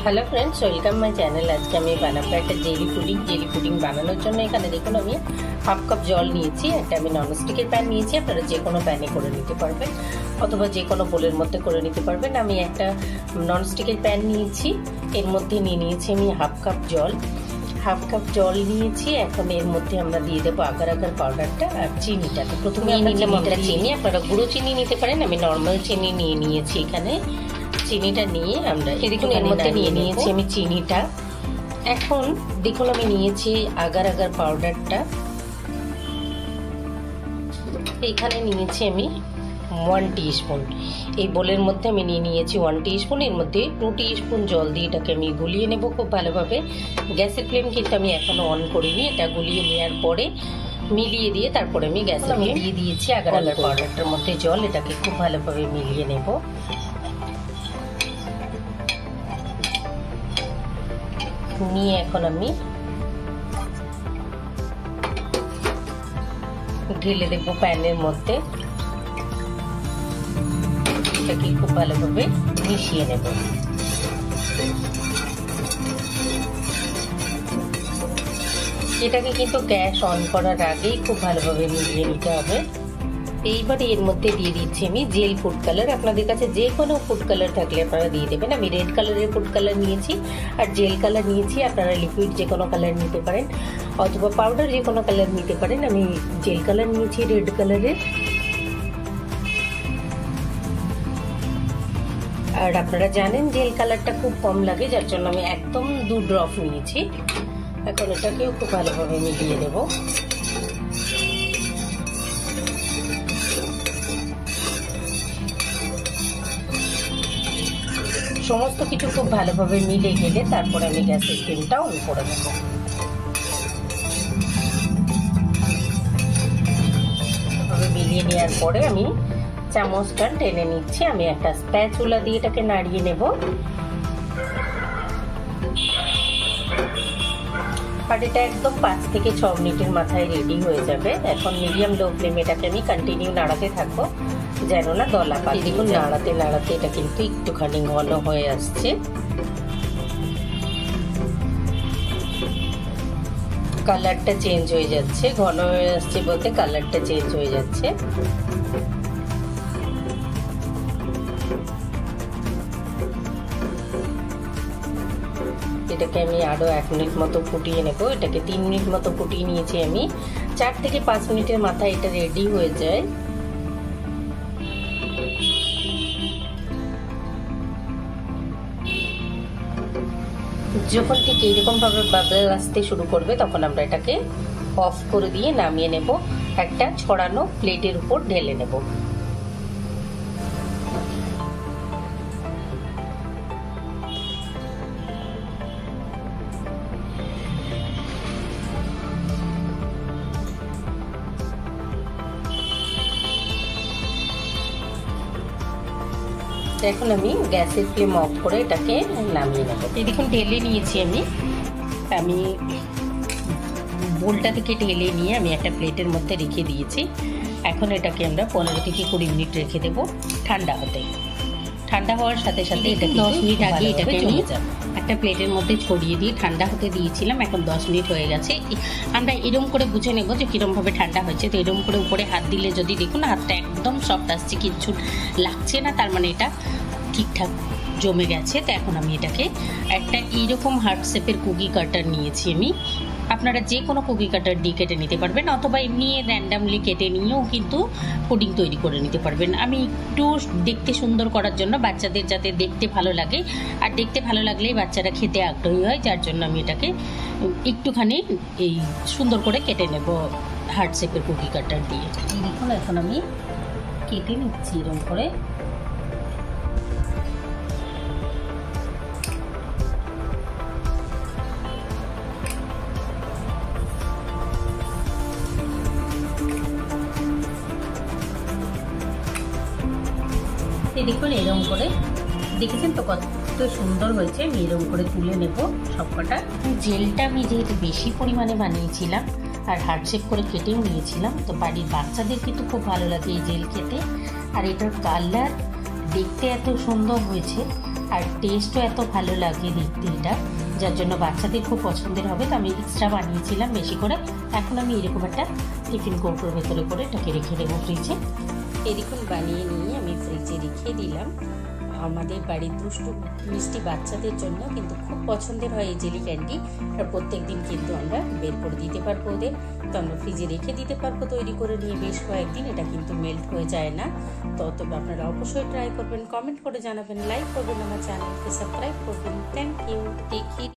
Hello friends, welcome my channel. आज के আমি বানাবো একটা জেলি পুডিং বানানোর জন্য এখানে দেখুন আমি হাফ কাপ জল নিয়েছি। একটা আমি ননস্টিকের প্যান নিয়েছি, আপনারা যে কোনো প্যানে করে নিতে পারবেন অথবা যে কোনো বোলের মধ্যে করে নিতে পারবেন। আমি একটা ননস্টিকের প্যান নিয়েছি, এর মধ্যে নিয়েছি আমি হাফ কাপ জল নিয়েছি। এখন এর মধ্যে আমরা দিয়ে দেবো আগার পাউডারটা আর চিনিটা। তো প্রথমে নিলাম আমরা চিনি, আপনারা গুঁড়ো চিনি নিতে পারেন, আমি নর্মাল চিনি নিয়েছি। এখানে চিনিটা নিয়ে আমরা দেখুন এর মধ্যে নিয়েছি আমি চিনিটা। এখন দেখুন আমি নিয়েছি আগার পাউডারটা, এখানে নিয়েছি আমি 1 টিস্পুন। এই বোলের মধ্যে আমি নিয়েছি 1 টিস্পুন। এর মধ্যে 2 টিস্পুন জল দিয়ে এটাকে আমি গুলিয়ে নেব খুব ভালোভাবে। গ্যাসের ফ্লেম কিন্তু আমি এখনো অন করিনি। এটা গুলিয়ে নেওয়ার পরে মিলিয়ে দিয়ে তারপরে আমি গ্যাসে দিয়ে দিয়েছি আগার পাউডারটার মধ্যে জল। এটাকে খুব ভালোভাবে মিলিয়ে নেব। নিয়ে এখন আমি ঢেলে দেব প্যানের মধ্যে। এটাকে খুব ভালোভাবে মিশিয়ে নেব। এটাকে কিন্তু গ্যাস অন করার আগেই খুব ভালোভাবে মিলিয়ে নিতে হবে। এইবারে এর মধ্যে দিয়ে দিচ্ছি আমি জেল ফুড কালার। আপনাদের কাছে যে কোনো ফুড কালার থাকলে আপনারা দিয়ে দেবেন। আমি রেড কালারের ফুড কালার নিয়েছি আর জেল কালার নিয়েছি। আপনারা লিকুইড যে কোনো কালার নিতে পারেন অথবা পাউডার যে কোনো কালার নিতে পারেন। আমি জেল কালার নিয়েছি রেড কালারের। আর আপনারা জানেন জেল কালারটা খুব কম লাগে, যার জন্য আমি একদম 2 ড্রপ নিয়েছি। এখন এটাকেও খুব ভালোভাবে মিলিয়ে নেব। সমস্ত কিছু খুব ভালোভাবে মিলে গেলে তারপরে আমি গ্যাসের ফ্লেমটা অন করে দেব। মিলিয়ে নেওয়ার পরে আমি চামচটা টেনে নিচ্ছি। আমি একটা স্প্যাচুলা দিয়ে এটাকে নাড়িয়ে নেব। আর এটা একদম 5 থেকে 6 মিনিটের মাথায় রেডি হয়ে যাবে। এখন মিডিয়াম লো ফ্লেমে এটাকে আমি কন্টিনিউ নাড়াতে থাকবো যেন না দলা পাকে। দেখুন নাড়াতে এটা কিন্তু একটুখানি ঘন হয়ে আসছে। কালারটা চেঞ্জ হয়ে যাচ্ছে, ঘন হয়ে আসছে বলতে কালারটা চেঞ্জ হয়ে যাচ্ছে। এটাকে আমি আরো 1 মিনিট মতো ফুটিয়ে নেব। এটাকে 3 মিনিট মতো ফুটিয়ে নিয়েছি আমি। 4 থেকে 5 মিনিটের মাথায় এটা রেডি হয়ে যায়। যখন ঠিক এইরকম ভাবে বাবল আসতে শুরু করবে তখন আমরা এটাকে অফ করে দিয়ে নামিয়ে নেব। একটা ছড়ানো প্লেটের উপর ঢেলে নেব। এখন আমি গ্যাসের ফ্লেম অফ করে এটাকে নামিয়ে নেব। এই দেখুন ঢেলে নিয়েছি আমি বোলটা থেকে ঢেলে নিয়ে আমি একটা প্লেটের মধ্যে রেখে দিয়েছি। এখন এটাকে আমরা 15 থেকে 20 মিনিট রেখে দেব ঠান্ডা হতে। ঠান্ডা হওয়ার সাথে সাথে এটাকে 10 মিনিট আগে এটাকে আমি একটা প্লেটের মধ্যে ছড়িয়ে দিয়ে ঠান্ডা হতে দিয়েছিলাম। এখন 10 মিনিট হয়ে গেছে। আমরা এরকম করে বুঝে নেব যে কীরকমভাবে ঠান্ডা হয়েছে। তো এরকম করে উপরে হাত দিলে যদি দেখুন হাতটা একদম সফট আসছে, কিচ্ছু লাগছে না, তার মানে এটা ঠিকঠাক জমে গেছে। তো এখন আমি এটাকে একটা এইরকম হার্ট শেপের কুকি কাটার নিয়েছি আমি। আপনারা যে কোনো কুকি কাটার দিয়ে কেটে নিতে পারবেন অথবা এমনি র্যান্ডামলি কেটে নিয়েও কিন্তু পুডিং তৈরি করে নিতে পারবেন। আমি একটু দেখতে সুন্দর করার জন্য বাচ্চাদের যাতে দেখতে ভালো লাগে, আর দেখতে ভালো লাগলেই বাচ্চারা খেতে আগ্রহী হয়, যার জন্য আমি এটাকে একটুখানি এই সুন্দর করে কেটে নেব হার্ট শেপের কুকি কাটার দিয়ে। দেখুন এখন আমি কেটে নিচ্ছি এরকম করে। দেখুন এরকম করে দেখেছেন তো কত সুন্দর হয়েছে। আমি এরকম করে তুলে নেব সবকটা। জেলটা আমি যেহেতু বেশি পরিমাণে বানিয়েছিলাম আর হার্ট শেপ করে কেটেও নিয়েছিলাম, তো বাড়ির বাচ্চাদের কিন্তু খুব ভালো লাগে এই জেল খেতে। আর এটার কালার দেখতে এত সুন্দর হয়েছে আর টেস্টও এত ভালো লাগে দেখতে এটা, যার জন্য বাচ্চাদের খুব পছন্দের হবে। তো আমি এক্সট্রা বানিয়েছিলাম বেশি করে। এখন আমি এরকম একটা টিফিন কৌটোর ভেতরে করে এটাকে রেখে দেবো ফ্রিজে। এরকম বানিয়ে নিয়ে আমি ফ্রিজে রেখে দিলাম। আমাদের বাড়ির দুষ্টু মিষ্টি বাচ্চাদের জন্য কিন্তু খুব পছন্দের হয় এই জেলি ক্যান্ডি। আর প্রত্যেক দিন কিন্তু আমরা বের করে দিতে পারবো ওদের, তো আমরা ফ্রিজে রেখে দিতে পারবো তৈরি করে নিয়ে বেশ কয়েকদিন। এটা কিন্তু মেল্ট হয়ে যায় না। তো তবে আপনারা অবশ্যই ট্রাই করবেন, কমেন্ট করে জানাবেন, লাইক করবেন, আমার চ্যানেলকে সাবস্ক্রাইব করবেন। Thank you. দেখি